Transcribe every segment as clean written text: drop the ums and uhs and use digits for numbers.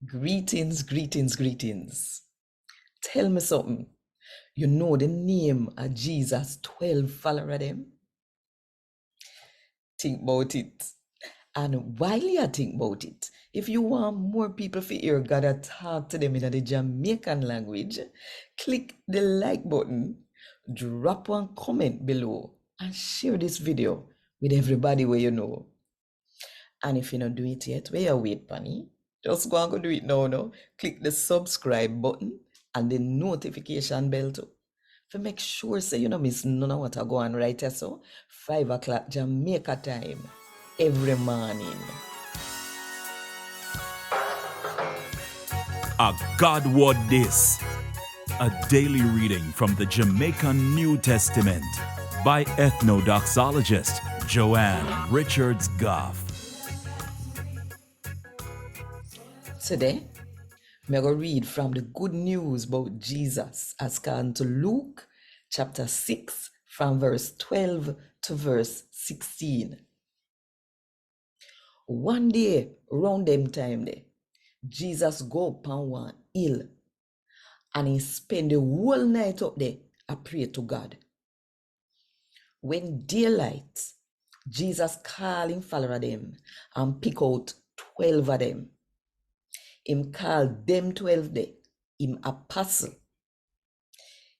Greetings, greetings, greetings. Tell me something. You know the name of Jesus' 12 follower them? Think about it. And while you think about it, if you want more people to hear God talk to them in the Jamaican language, click the like button, drop one comment below, and share this video with everybody where you know. And if you don't do it yet, where you wait, Bunny? Just go and go do it now, no? Click the subscribe button and the notification bell too. To make sure so you don't miss none of what I go on right here, so 5 o'clock Jamaica time every morning. A God Word This, a daily reading from the Jamaican New Testament by Ethnodoxologist Joanne Richards Goffe. Today, I'm going to read from the good news about Jesus as according to Luke chapter 6 from verse 12 to verse 16. One day, around them time there, Jesus go upon one hill and he spend the whole night up there a pray to God. When daylight, Jesus calling follower them and pick out 12 of them. Him call them 12 there, him apostle.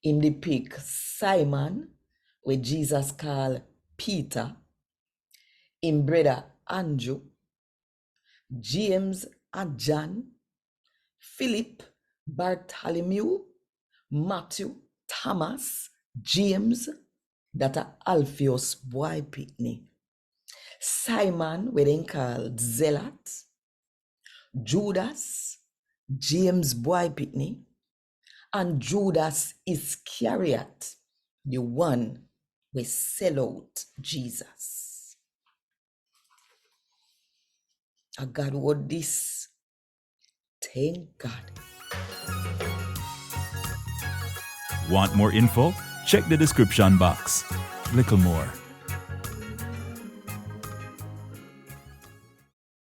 Him the pick Simon, where Jesus call Peter, him brother Andrew, James and John, Philip, Bartholomew, Matthew, Thomas, James, that are Alphaeus boy pitney, Simon, where they called Zealot, Judas, James boy pitney, and Judas Iscariot, the one we sell out Jesus. A God Word This. Thank God. Want more info? Check the description box. Little more.